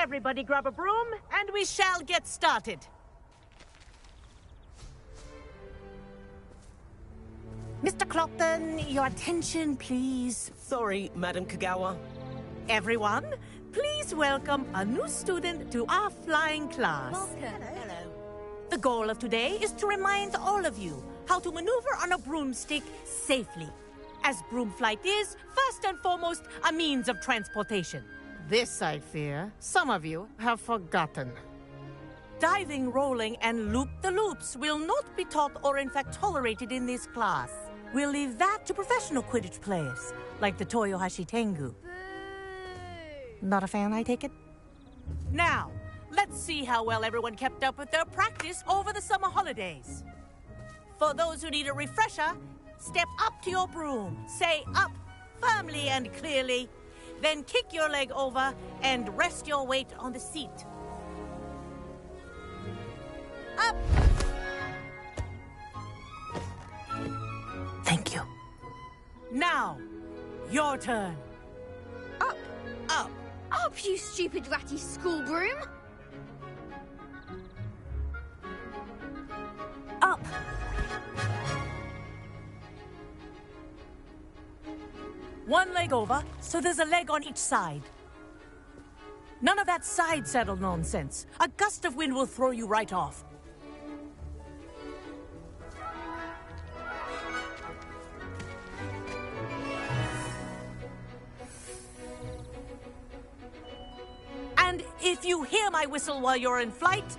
Everybody grab a broom, and we shall get started. Mr. Clopton, your attention, please. Sorry, Madam Kagawa. Everyone, please welcome a new student to our flying class. Welcome. Hello. The goal of today is to remind all of you how to maneuver on a broomstick safely, as broom flight is, first and foremost, a means of transportation. This, I fear, some of you have forgotten. Diving, rolling, and loop-the-loops will not be taught or in fact tolerated in this class. We'll leave that to professional Quidditch players, like the Toyohashi Tengu. Not a fan, I take it? Now, let's see how well everyone kept up with their practice over the summer holidays. For those who need a refresher, step up to your broom, say up firmly and clearly, then kick your leg over and rest your weight on the seat. Up! Thank you. Now, your turn. Up. Up. Up, you stupid ratty school broom. Up. One leg over, so there's a leg on each side. None of that side saddle nonsense. A gust of wind will throw you right off. And if you hear my whistle while you're in flight,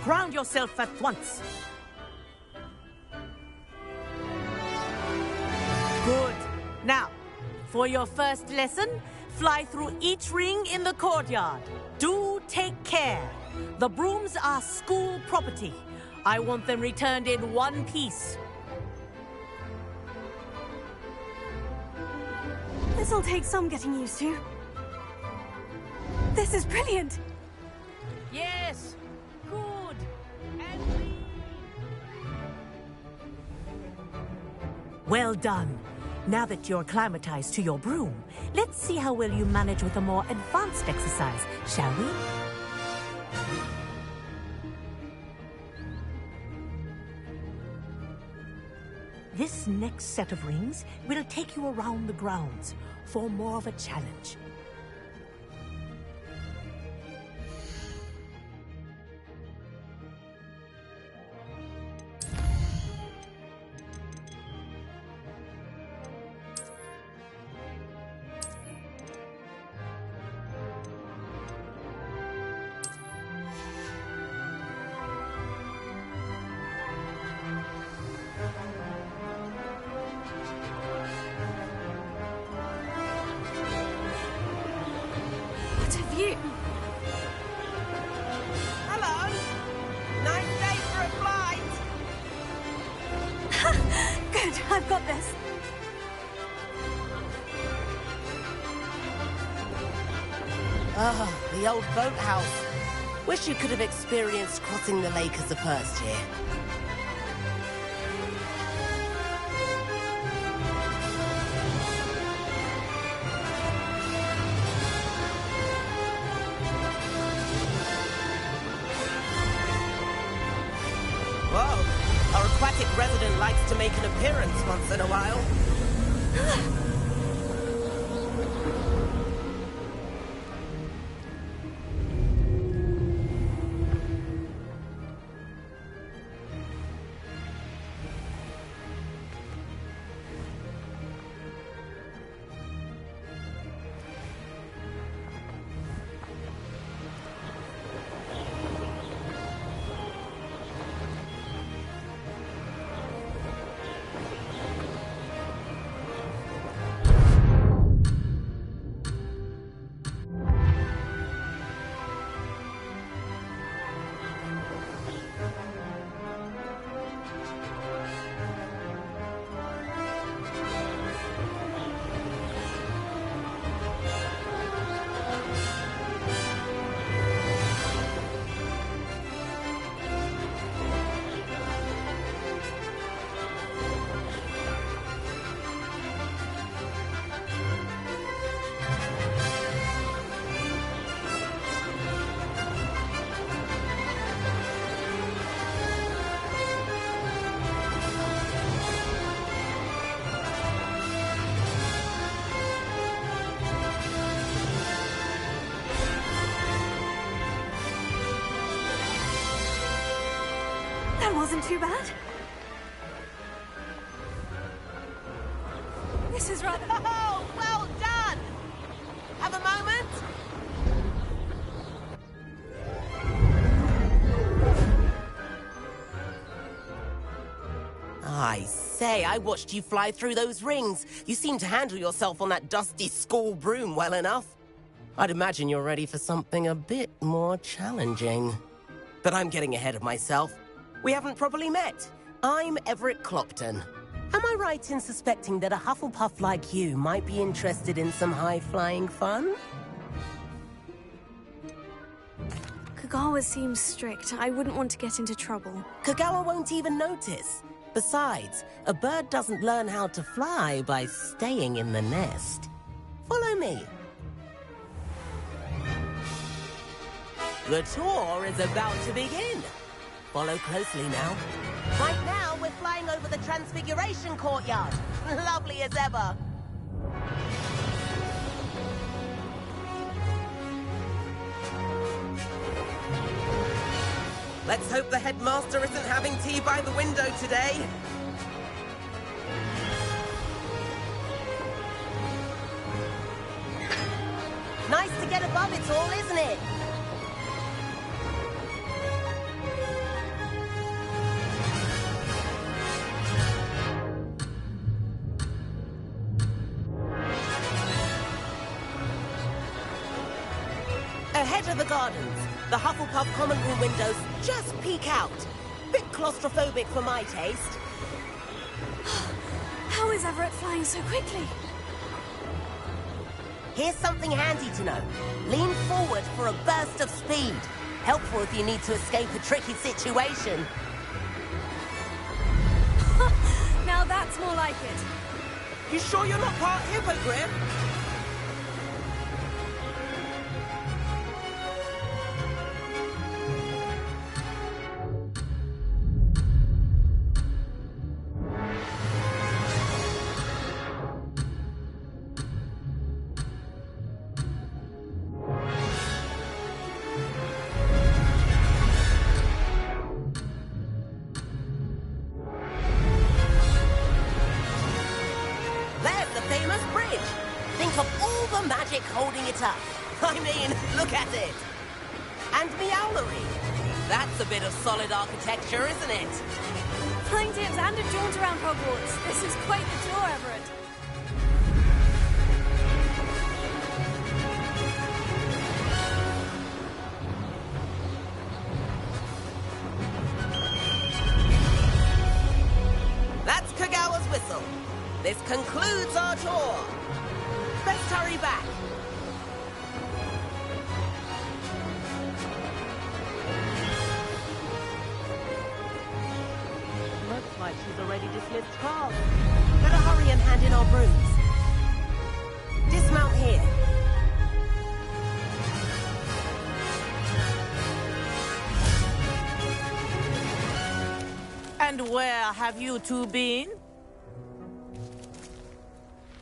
ground yourself at once. Good. Now, for your first lesson, fly through each ring in the courtyard. Do take care. The brooms are school property. I want them returned in one piece. This'll take some getting used to. This is brilliant. Yes. Good. And lead. Well done. Now that you're acclimatized to your broom, let's see how well you manage with a more advanced exercise, shall we? This next set of rings will take you around the grounds for more of a challenge. What a view. Hello. Nice day for a flight. Good, I've got this. Ah, the old boathouse. Wish you could have experienced crossing the lake as a first year. Whoa, our aquatic resident likes to make an appearance once in a while. That wasn't too bad. This is rather... Oh, well done! Have a moment? I say, I watched you fly through those rings. You seem to handle yourself on that dusty school broom well enough. I'd imagine you're ready for something a bit more challenging. But I'm getting ahead of myself. We haven't properly met. I'm Everett Clopton. Am I right in suspecting that a Hufflepuff like you might be interested in some high-flying fun? Kagawa seems strict. I wouldn't want to get into trouble. Kagawa won't even notice. Besides, a bird doesn't learn how to fly by staying in the nest. Follow me. The tour is about to begin. Follow closely now. Right now, we're flying over the Transfiguration Courtyard. Lovely as ever. Let's hope the headmaster isn't having tea by the window today. Nice to get above it all, isn't it? Ahead of the gardens, the Hufflepuff common room windows just peek out. Bit claustrophobic for my taste. How is Everett flying so quickly? Here's something handy to know. Lean forward for a burst of speed. Helpful if you need to escape a tricky situation. Now that's more like it. You sure you're not part hippogriff? Holding it up. I mean, look at it. And Meowlery. That's a bit of solid architecture, isn't it? Flying tips and a jaunt around Hogwarts. This is quite the tour, Everett. That's Kagawa's whistle. This concludes our tour. Best hurry back. Looks like she's already dismissed class. Better hurry and hand in our brooms. Dismount here. And where have you two been?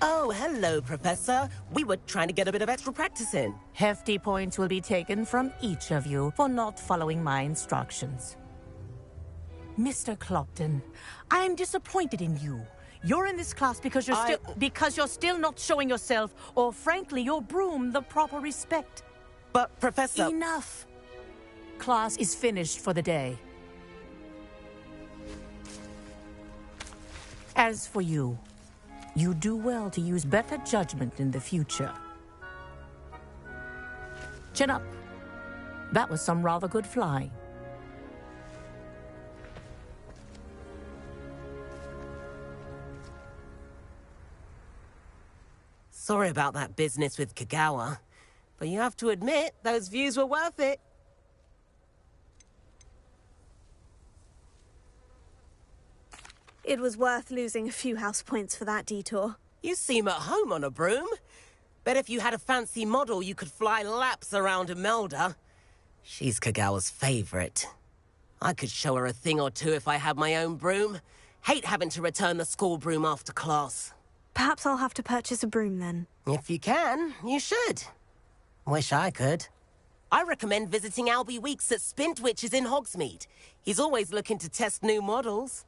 Oh, hello, Professor. We were trying to get a bit of extra practice in. Hefty points will be taken from each of you for not following my instructions. Mr. Clopton, I'm disappointed in you. You're in this class because you're still not showing yourself, or frankly, your broom, the proper respect. But, Professor... Enough. Class is finished for the day. As for you, you do well to use better judgment in the future. Chin up. That was some rather good flying. Sorry about that business with Kagawa, but you have to admit, those views were worth it. It was worth losing a few house points for that detour. You seem at home on a broom. Bet if you had a fancy model, you could fly laps around Imelda. She's Kagawa's favorite. I could show her a thing or two if I had my own broom. Hate having to return the school broom after class. Perhaps I'll have to purchase a broom then. If you can, you should. Wish I could. I recommend visiting Albie Weeks at Spintwitches in Hogsmeade. He's always looking to test new models.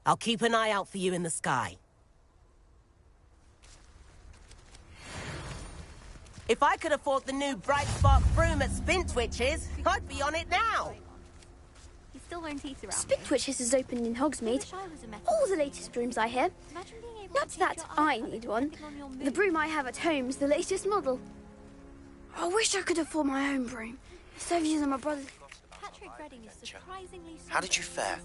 I'll keep an eye out for you in the sky. If I could afford the new Bright Spark broom at Spintwitches, I'd be on it now. He still won't eat around. Spintwitches is opened in Hogsmeade. All the latest brooms, I hear. Not that I need one. The broom I have at home is the latest model. I wish I could afford my own broom. Instead of using my brother's. How did you fare?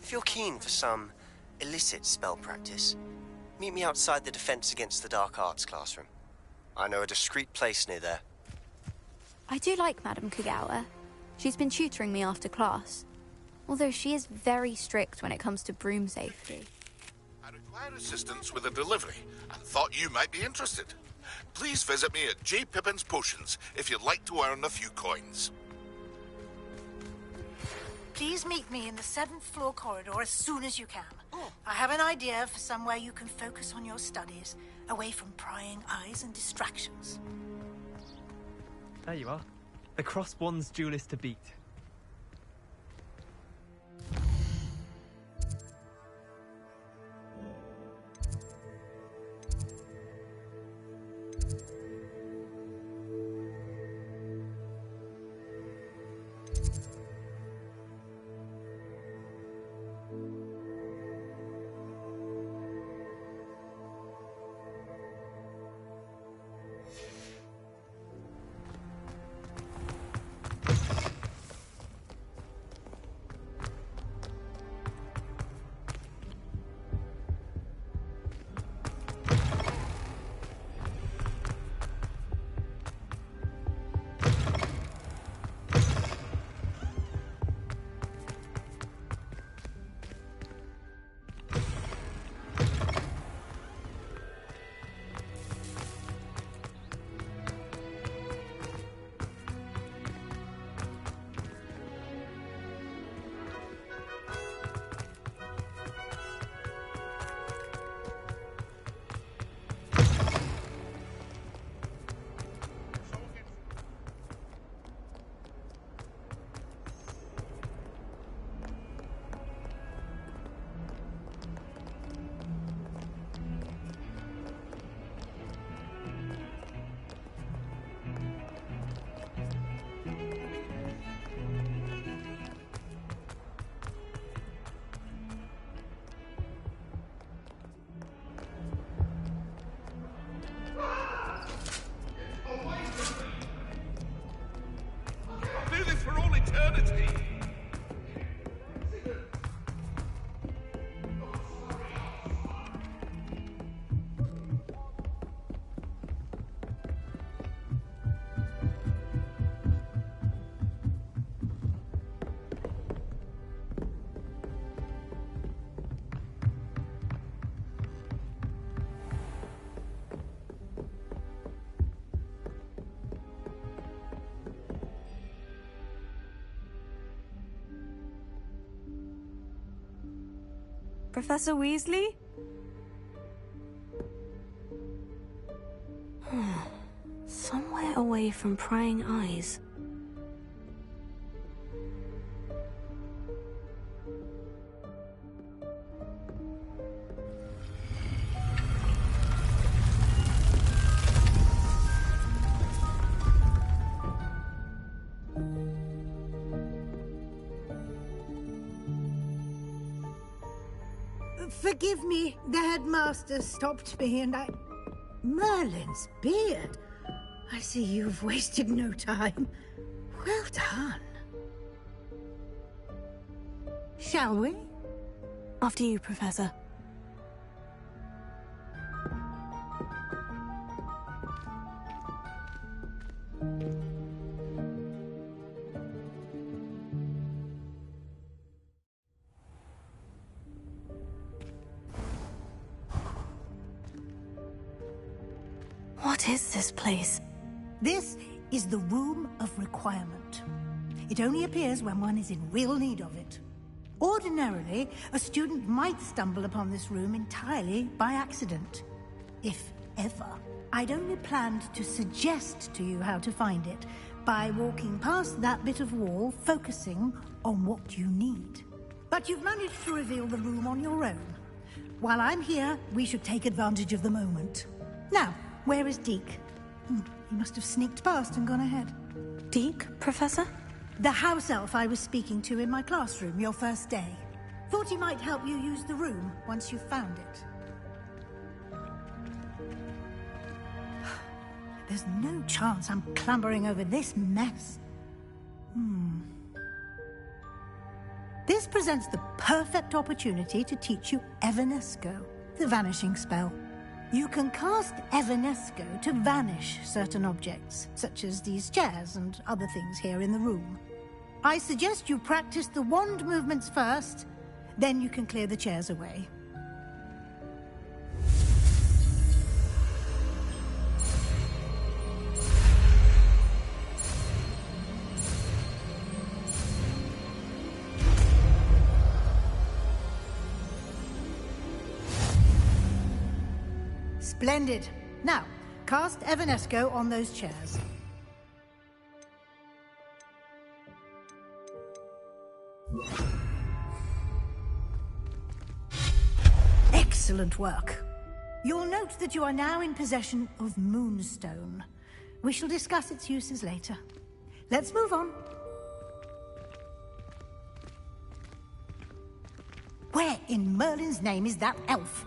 If you're keen for some illicit spell practice, meet me outside the Defense Against the Dark Arts classroom. I know a discreet place near there. I do like Madame Kagawa. She's been tutoring me after class. Although she is very strict when it comes to broom safety. I require assistance with a delivery and thought you might be interested. Please visit me at J. Pippin's Potions if you'd like to earn a few coins. Please meet me in the 7th floor corridor as soon as you can. I have an idea for somewhere you can focus on your studies, away from prying eyes and distractions. There you are. The Crossbond's duelist to beat. Professor Weasley? Somewhere away from prying eyes. Forgive me, the headmaster stopped me and I... Merlin's beard. I see you've wasted no time. Well done. Shall we? After you, Professor. What is this place? This is the Room of Requirement. It only appears when one is in real need of it. Ordinarily, a student might stumble upon this room entirely by accident. If ever. I'd only planned to suggest to you how to find it, by walking past that bit of wall, focusing on what you need. But you've managed to reveal the room on your own. While I'm here, we should take advantage of the moment. Now, where is Deke? He must have sneaked past and gone ahead. Deke, Professor? The house elf I was speaking to in my classroom your first day. Thought he might help you use the room once you've found it. There's no chance I'm clambering over this mess. This presents the perfect opportunity to teach you Evanesco, the vanishing spell. You can cast Evanesco to vanish certain objects, such as these chairs and other things here in the room. I suggest you practice the wand movements first, then you can clear the chairs away. Splendid. Now, cast Evanesco on those chairs. Excellent work. You'll note that you are now in possession of Moonstone. We shall discuss its uses later. Let's move on. Where in Merlin's name is that elf?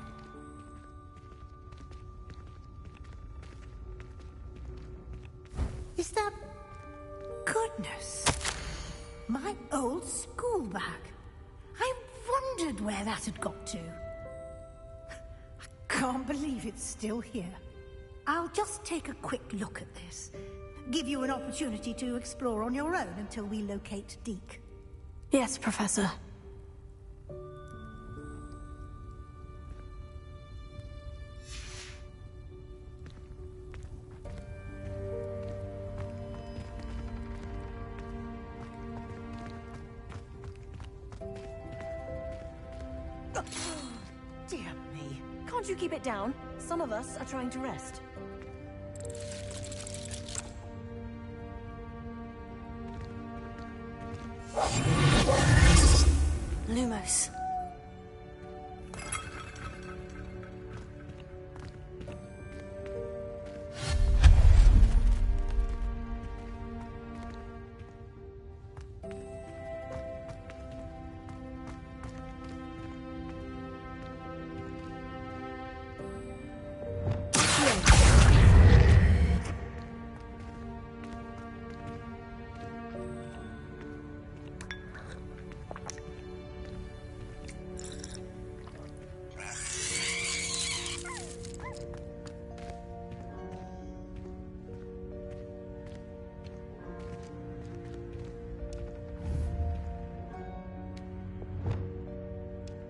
Is that... Goodness. My old school bag. I wondered where that had got to. I can't believe it's still here. I'll just take a quick look at this. Give you an opportunity to explore on your own until we locate Deke. Yes, Professor. Dear me. Can't you keep it down? Some of us are trying to rest. Lumos.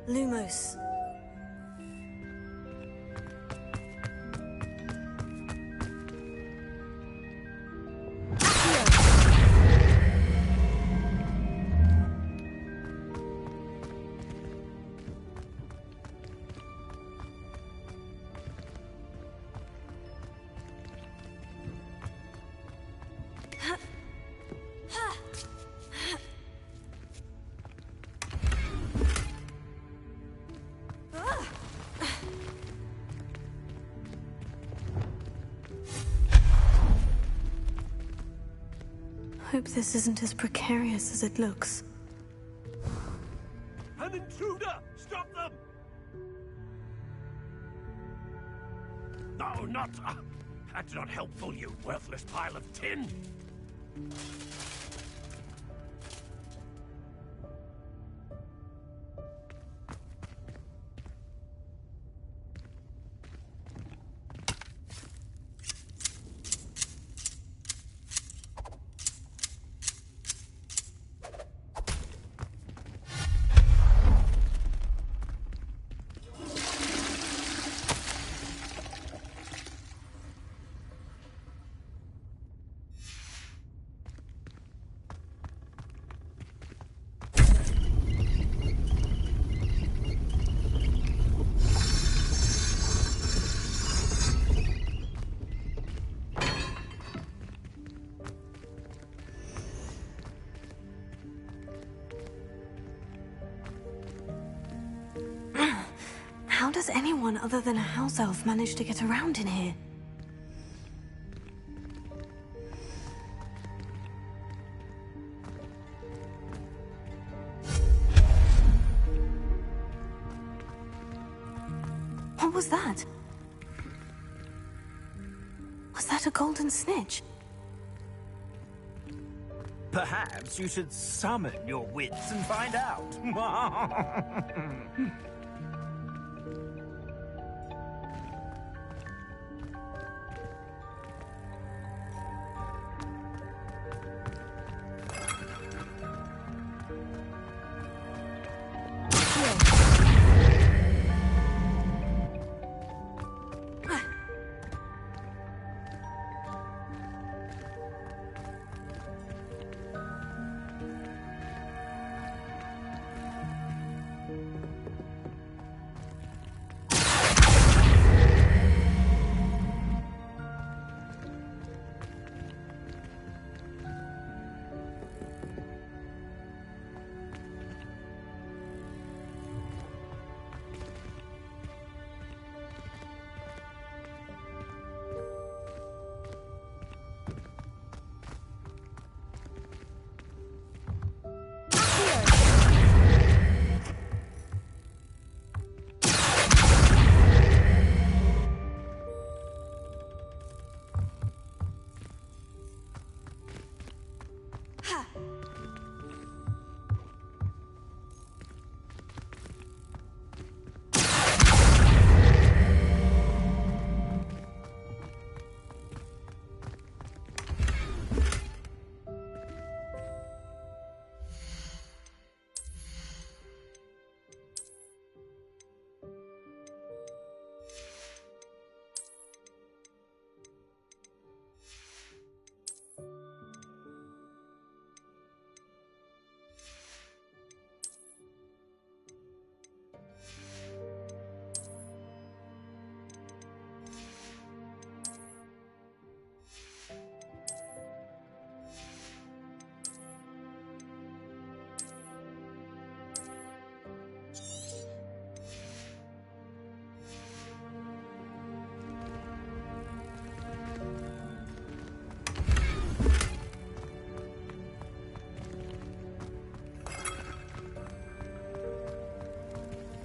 Lumos. Hope this isn't as precarious as it looks. An intruder! Stop them! No, not... that's not helpful, you worthless pile of tin! has anyone other than a house elf managed to get around in here? What was that? Was that a golden snitch? Perhaps you should summon your wits and find out.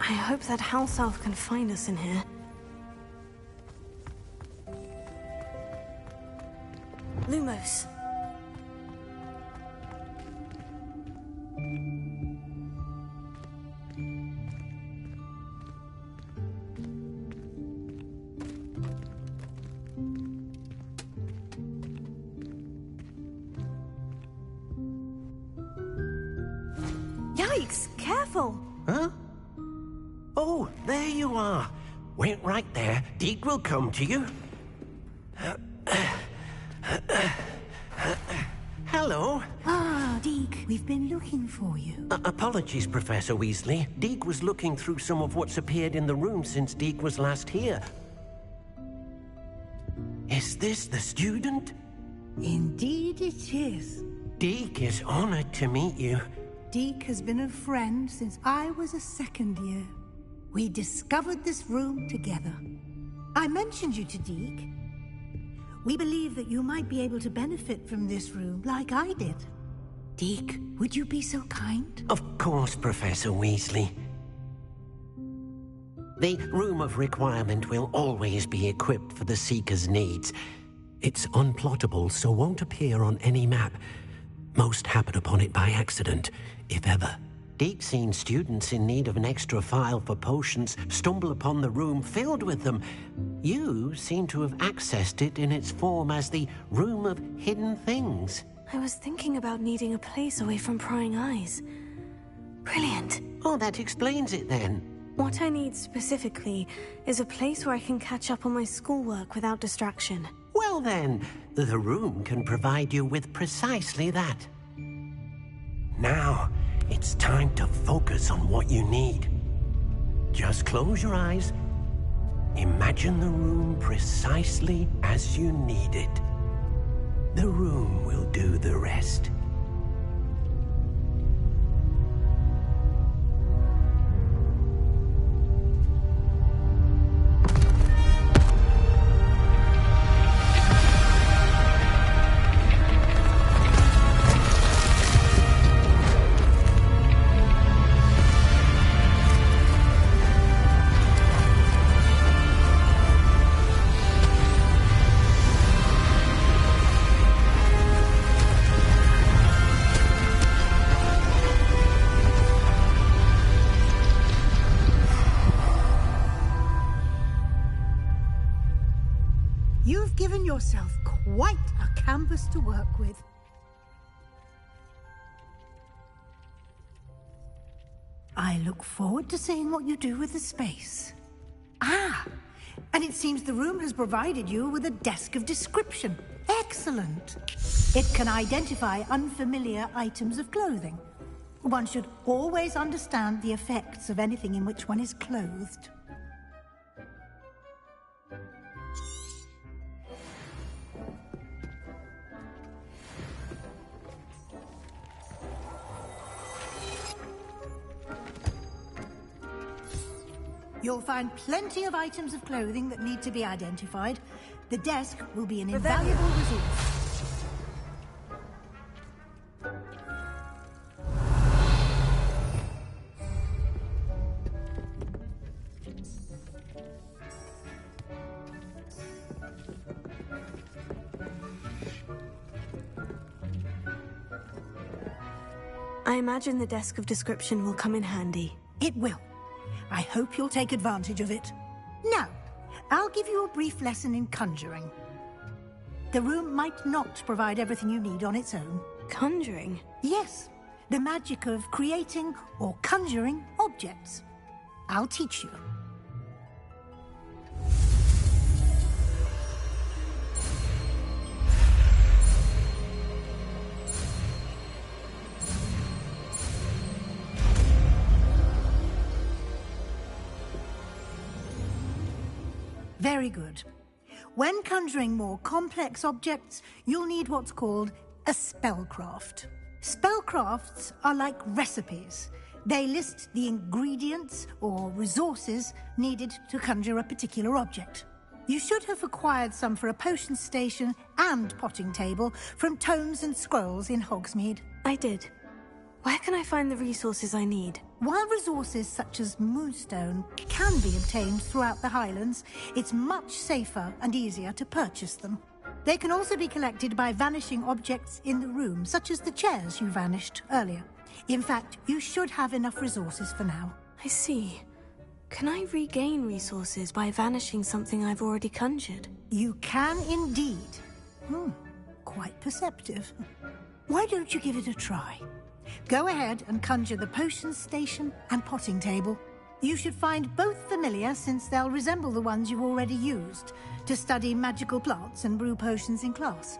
I hope that house elf can find us in here. Lumos. Yikes! Careful! Huh? Oh, there you are. Wait right there. Deke will come to you. Hello. Ah, Deke, we've been looking for you. Apologies, Professor Weasley. Deke was looking through some of what's appeared in the room since Deke was last here. Is this the student? Indeed it is. Deke is honored to meet you. Deke has been a friend since I was a second year. We discovered this room together. I mentioned you to Deke. We believe that you might be able to benefit from this room like I did. Deke, would you be so kind? Of course, Professor Weasley. The Room of Requirement will always be equipped for the Seeker's needs. It's unplottable, so won't appear on any map. Most happen upon it by accident, if ever. Deke's seen students in need of an extra file for potions stumble upon the room filled with them. You seem to have accessed it in its form as the Room of Hidden Things. I was thinking about needing a place away from prying eyes. Brilliant. Oh, that explains it then. What I need specifically is a place where I can catch up on my schoolwork without distraction. Well then, the room can provide you with precisely that. Now, it's time to focus on what you need. Just close your eyes. Imagine the room precisely as you need it. The room will do the rest. yourself quite a canvas to work with. I look forward to seeing what you do with the space. Ah, and it seems the room has provided you with a desk of description. Excellent. It can identify unfamiliar items of clothing. One should always understand the effects of anything in which one is clothed. You'll find plenty of items of clothing that need to be identified. The desk will be an invaluable resource. I imagine the desk of description will come in handy. It will. I hope you'll take advantage of it. Now, I'll give you a brief lesson in conjuring. The room might not provide everything you need on its own. Conjuring? Yes, the magic of creating or conjuring objects. I'll teach you. Very good. When conjuring more complex objects, you'll need what's called a spellcraft. Spellcrafts are like recipes. They list the ingredients or resources needed to conjure a particular object. You should have acquired some for a potion station and potting table from tomes and scrolls in Hogsmeade. I did. Where can I find the resources I need? While resources such as moonstone can be obtained throughout the Highlands, it's much safer and easier to purchase them. They can also be collected by vanishing objects in the room, such as the chairs you vanished earlier. In fact, you should have enough resources for now. I see. Can I regain resources by vanishing something I've already conjured? You can indeed. Quite perceptive. Why don't you give it a try? Go ahead and conjure the potion station and potting table. You should find both familiar, since they'll resemble the ones you've already used to study magical plants and brew potions in class.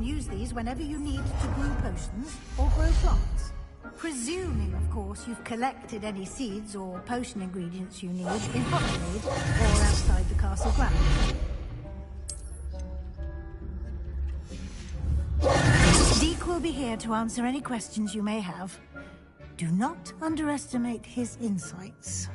can use these whenever you need to brew potions or grow plants. Presuming, of course, you've collected any seeds or potion ingredients you need in Hogsmeade or outside the castle grounds. Deek will be here to answer any questions you may have. Do not underestimate his insights.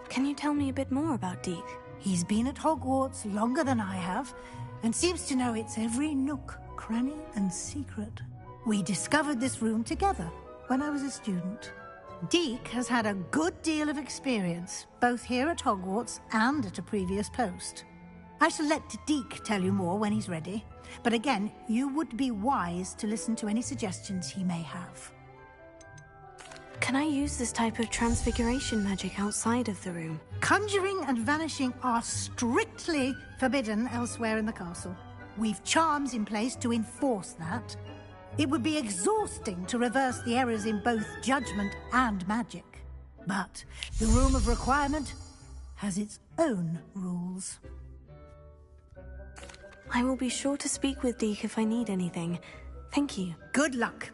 Can you tell me a bit more about Deek? He's been at Hogwarts longer than I have, and seems to know its every nook, cranny, and secret. We discovered this room together when I was a student. Deek has had a good deal of experience, both here at Hogwarts and at a previous post. I shall let Deek tell you more when he's ready, but again, you would be wise to listen to any suggestions he may have. Can I use this type of transfiguration magic outside of the room? Conjuring and vanishing are strictly forbidden elsewhere in the castle. We've charms in place to enforce that. It would be exhausting to reverse the errors in both judgment and magic. But the Room of Requirement has its own rules. I will be sure to speak with Deek if I need anything. Thank you. Good luck.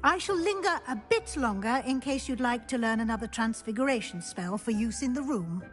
I shall linger a bit longer in case you'd like to learn another transfiguration spell for use in the room.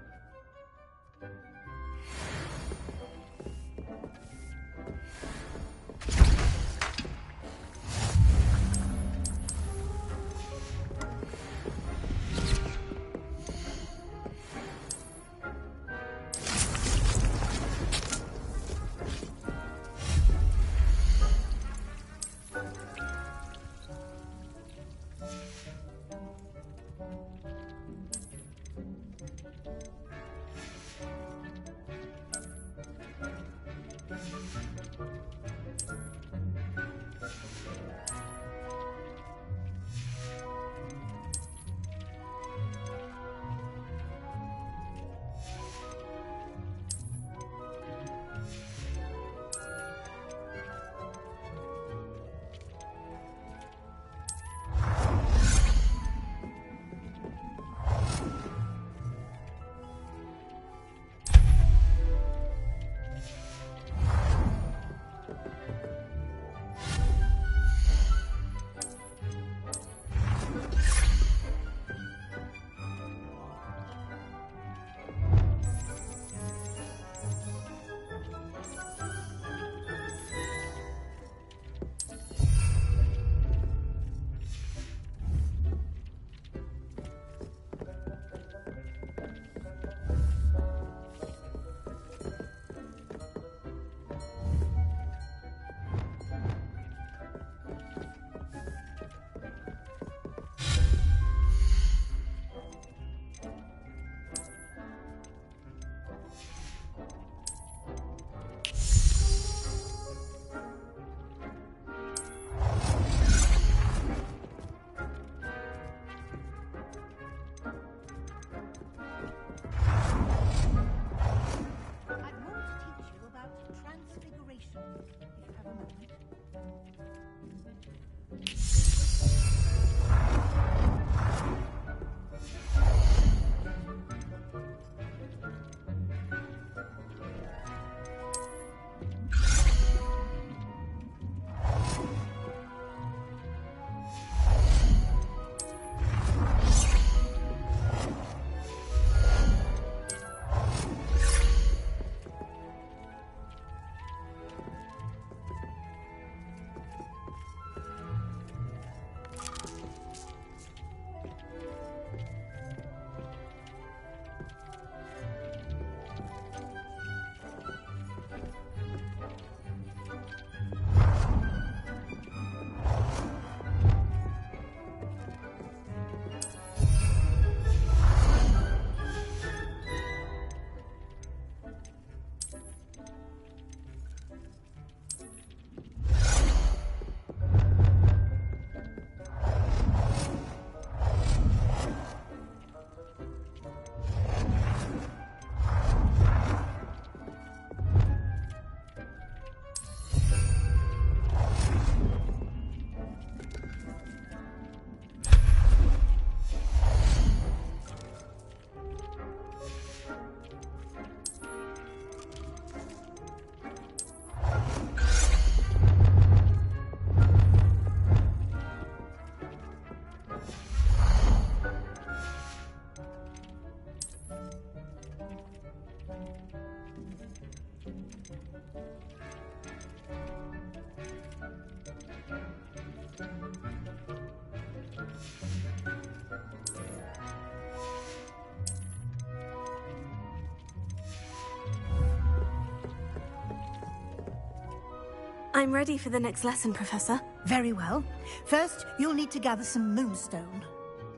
I'm ready for the next lesson, Professor. Very well. First, you'll need to gather some moonstone.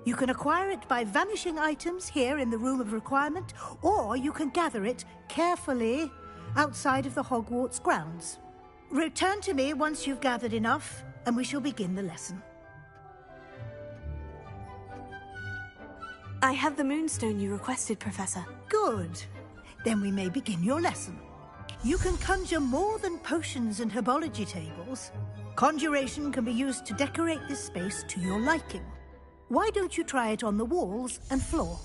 You can acquire it by vanishing items here in the Room of Requirement, or you can gather it carefully outside of the Hogwarts grounds. Return to me once you've gathered enough, and we shall begin the lesson. I have the moonstone you requested, Professor. Good. Then we may begin your lesson. You can conjure more than potions and herbology tables. Conjuration can be used to decorate this space to your liking. Why don't you try it on the walls and floor?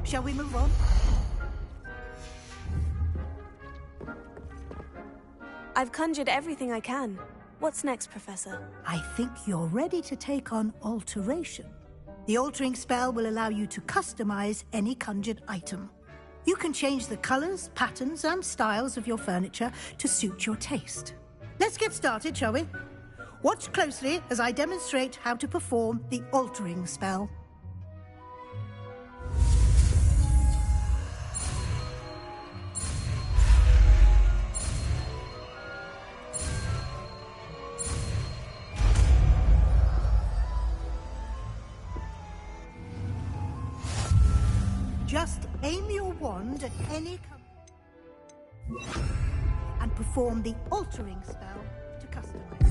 Shall we move on? I've conjured everything I can. What's next, Professor? I think you're ready to take on alteration. The altering spell will allow you to customize any conjured item. You can change the colors, patterns, and styles of your furniture to suit your taste. Let's get started, shall we? Watch closely as I demonstrate how to perform the altering spell. Just aim your wand at any and perform the altering spell to customize.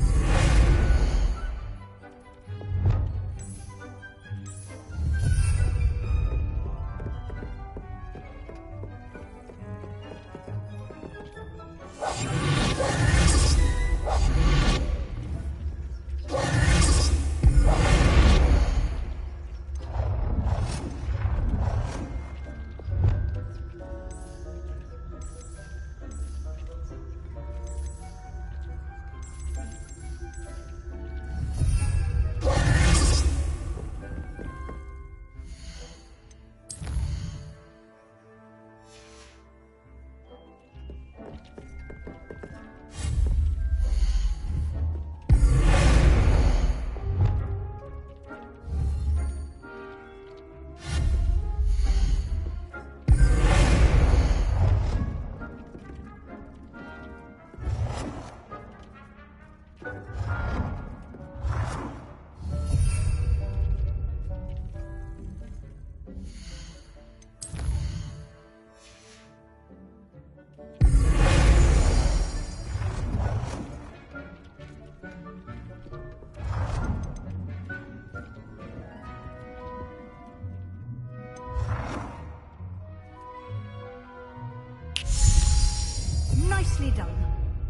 Nicely done.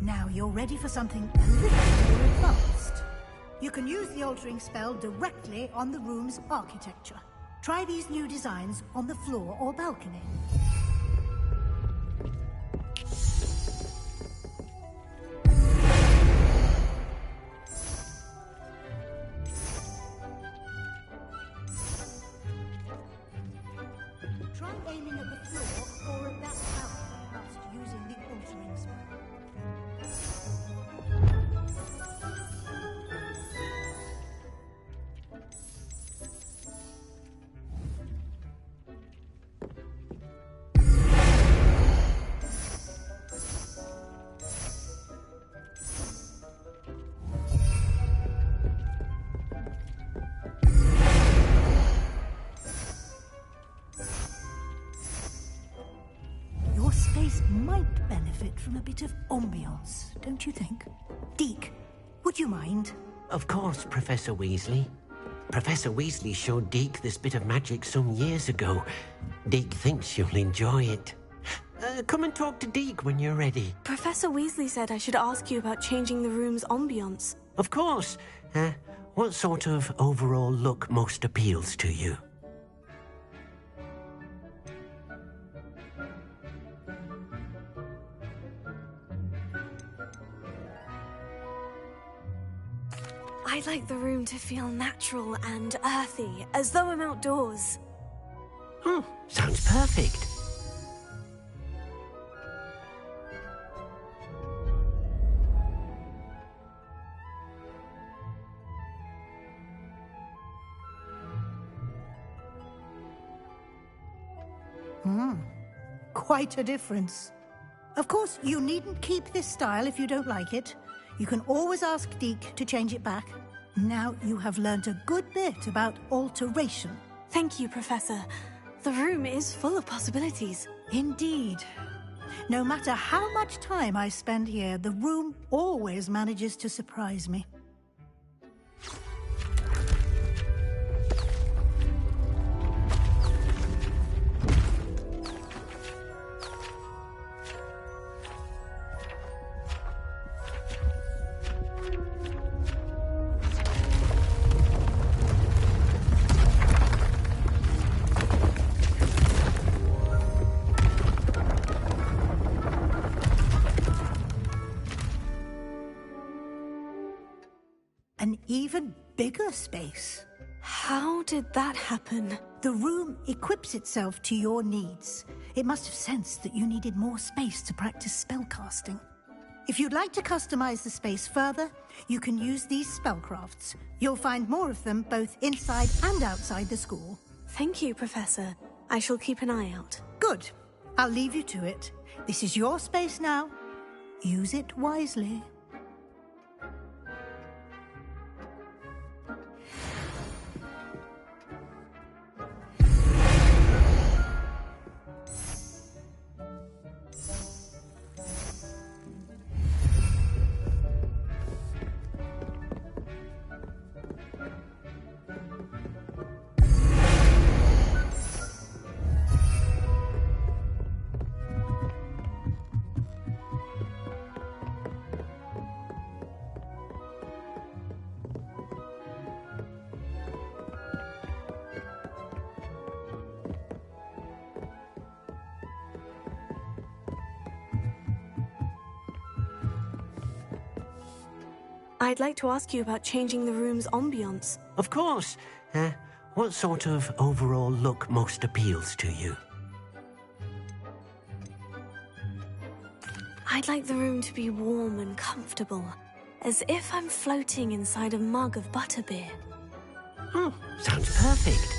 Now you're ready for something a little more advanced. You can use the altering spell directly on the room's architecture. Try these new designs on the floor or balcony. Try aiming at the floor or at that balcony whilst using the altering spell. Your space might benefit from a bit of ambiance, don't you think? Deke, would you mind? Of course, Professor Weasley. Professor Weasley showed Deke this bit of magic some years ago. Deke thinks you'll enjoy it. Come and talk to Deke when you're ready. Professor Weasley said I should ask you about changing the room's ambiance. Of course. What sort of overall look most appeals to you? I'd like the room to feel natural and earthy, as though I'm outdoors. Oh, sounds perfect. Quite a difference. Of course, you needn't keep this style if you don't like it. You can always ask Deke to change it back. Now you have learnt a good bit about alteration. Thank you, Professor. The room is full of possibilities. Indeed. No matter how much time I spend here, the room always manages to surprise me. An even bigger space. How did that happen? The room equips itself to your needs. It must have sensed that you needed more space to practice spellcasting. If you'd like to customize the space further, you can use these spellcrafts. You'll find more of them both inside and outside the school. Thank you, Professor. I shall keep an eye out. Good. I'll leave you to it. This is your space now. Use it wisely. I'd like to ask you about changing the room's ambiance. Of course. What sort of overall look most appeals to you? I'd like the room to be warm and comfortable, as if I'm floating inside a mug of butterbeer. Oh, sounds perfect.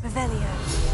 Revelio.